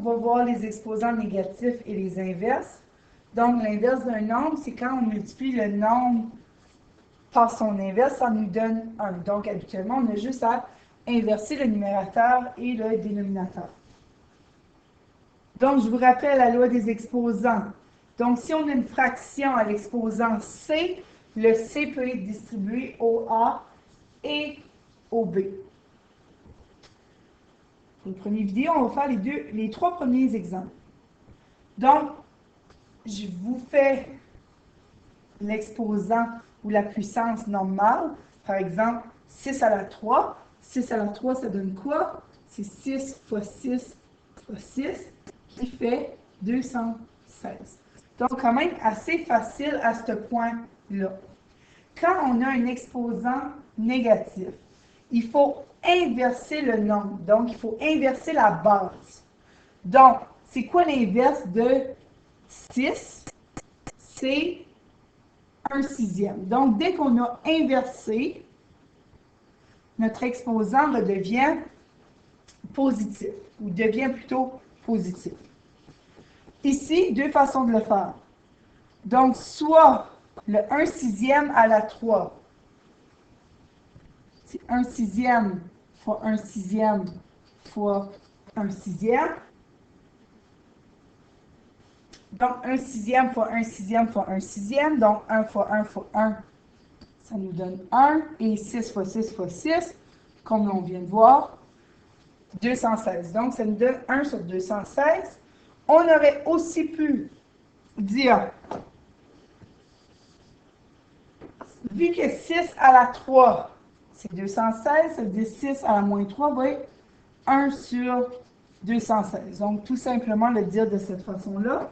va voir les exposants négatifs et les inverses. Donc, l'inverse d'un nombre, c'est quand on multiplie le nombre par son inverse, ça nous donne 1. Donc, habituellement, on a juste à inverser le numérateur et le dénominateur. Donc, je vous rappelle la loi des exposants. Donc, si on a une fraction à l'exposant C, le C peut être distribué au A et au B. Pour le premier vidéo, on va faire les trois premiers exemples. Donc, je vous fais l'exposant ou la puissance normale. Par exemple, 6 à la 3. 6 à la 3, ça donne quoi? C'est 6 fois 6 fois 6 qui fait 216. Donc, quand même assez facile à ce point-là. Quand on a un exposant négatif, il faut inverser le nombre. Donc, il faut inverser la base. Donc, c'est quoi l'inverse de 6? C'est 1/6. Donc, dès qu'on a inversé, notre exposant redevient positif, ou devient plutôt positif. Ici, deux façons de le faire. Donc, soit le 1/6 à la 3, c'est 1/6 fois 1/6 fois 1/6. Donc, 1/6 fois 1/6 fois 1/6. Donc, 1 fois 1 fois 1, ça nous donne 1. Et 6 fois 6 fois 6, comme on vient de voir, 216. Donc, ça nous donne 1 sur 216. On aurait aussi pu dire, vu que 6 à la 3, c'est 216, ça veut dire 6 à la moins 3 va être 1 sur 216. Donc, tout simplement le dire de cette façon-là.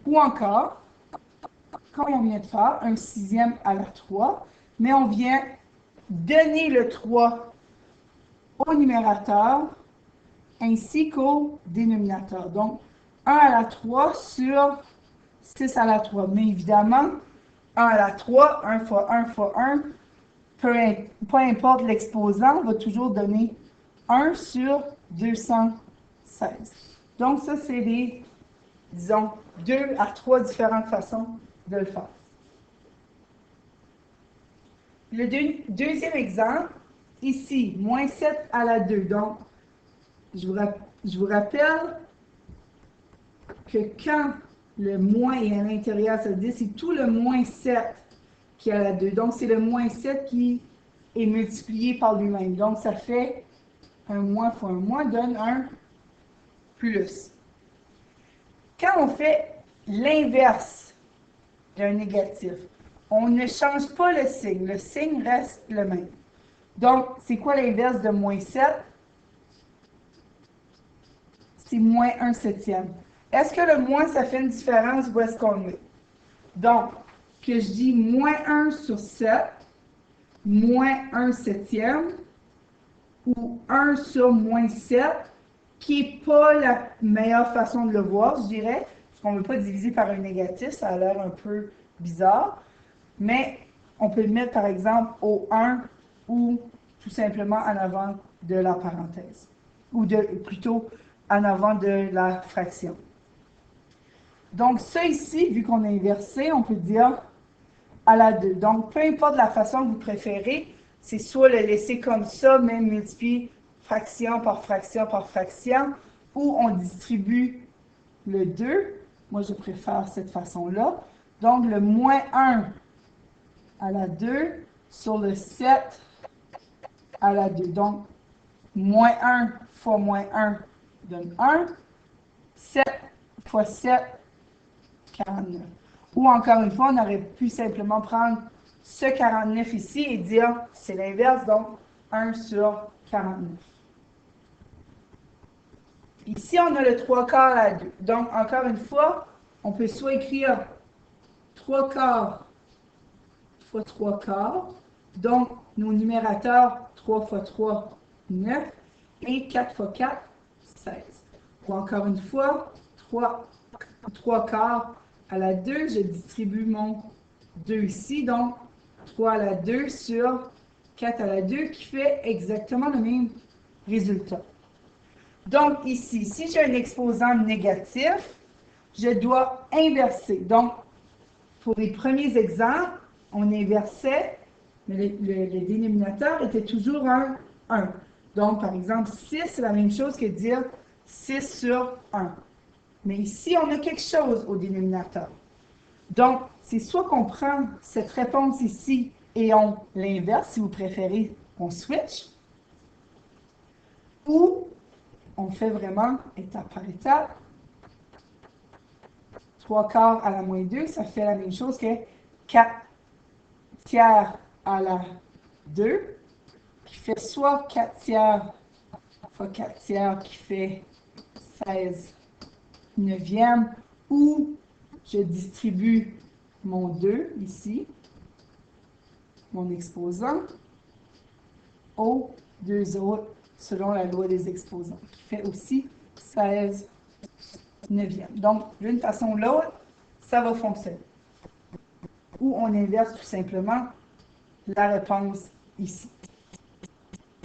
Ou encore, comme on vient de faire, 1/6 à la 3, mais on vient donner le 3 au numérateur ainsi qu'au dénominateur. Donc, 1 à la 3 sur 6 à la 3. Mais évidemment, 1 à la 3, 1 fois 1 fois 1, peu importe l'exposant, va toujours donner 1 sur 216. Donc, ça, c'est des, disons, 2 à 3 différentes façons de le faire. Le deuxième exemple, ici, moins 7 à la 2. Donc, je vous rappelle que quand le moins est à l'intérieur, ça veut dire c'est tout le moins 7 qui est à la 2. Donc, c'est le moins 7 qui est multiplié par lui-même. Donc, ça fait un moins fois un moins donne un plus. Quand on fait l'inverse d'un négatif, on ne change pas le signe reste le même. Donc, c'est quoi l'inverse de moins 7? C'est moins 1/7. Est-ce que le moins, ça fait une différence où est-ce qu'on est? Donc, que je dis moins 1 sur 7, moins 1/7, ou 1 sur moins 7, qui n'est pas la meilleure façon de le voir, je dirais, parce qu'on ne veut pas diviser par un négatif, ça a l'air un peu bizarre, mais on peut le mettre par exemple au 1 ou tout simplement en avant de la parenthèse, ou plutôt en avant de la fraction. Donc ça ici, vu qu'on a inversé, on peut dire à la 2. Donc peu importe la façon que vous préférez, c'est soit le laisser comme ça, mais multiplier fraction par fraction par fraction, ou on distribue le 2. Moi, je préfère cette façon-là. Donc, le moins 1 à la 2 sur le 7 à la 2. Donc, moins 1 fois moins 1 donne 1. 7 fois 7, 49. Ou encore une fois, on aurait pu simplement prendre ce 49 ici et dire, c'est l'inverse, donc 1 sur 49. Ici, on a le 3/4 à 2. Donc, encore une fois, on peut soit écrire 3/4 fois 3/4. Donc, nos numérateurs, 3 fois 3, 9. Et 4 fois 4, 16. Ou encore une fois, 3/4 à la 2, je distribue mon 2 ici. Donc, 3 à la 2 sur 4 à la 2 qui fait exactement le même résultat. Donc, ici, si j'ai un exposant négatif, je dois inverser. Donc, pour les premiers exemples, on inversait, mais le dénominateur était toujours un 1. Donc, par exemple, 6, c'est la même chose que dire 6 sur 1. Mais ici, on a quelque chose au dénominateur. Donc, c'est soit qu'on prend cette réponse ici et on l'inverse, si vous préférez, on switch, ou on fait vraiment étape par étape. 3 quarts à la moins 2, ça fait la même chose que 4 tiers à la 2, qui fait soit 4 tiers fois 4 tiers, qui fait 16 neuvièmes, ou je distribue mon 2 ici, mon exposant, aux deux autres selon la loi des exposants, qui fait aussi 16 neuvièmes. Donc, d'une façon ou l'autre, ça va fonctionner. Ou on inverse tout simplement la réponse ici.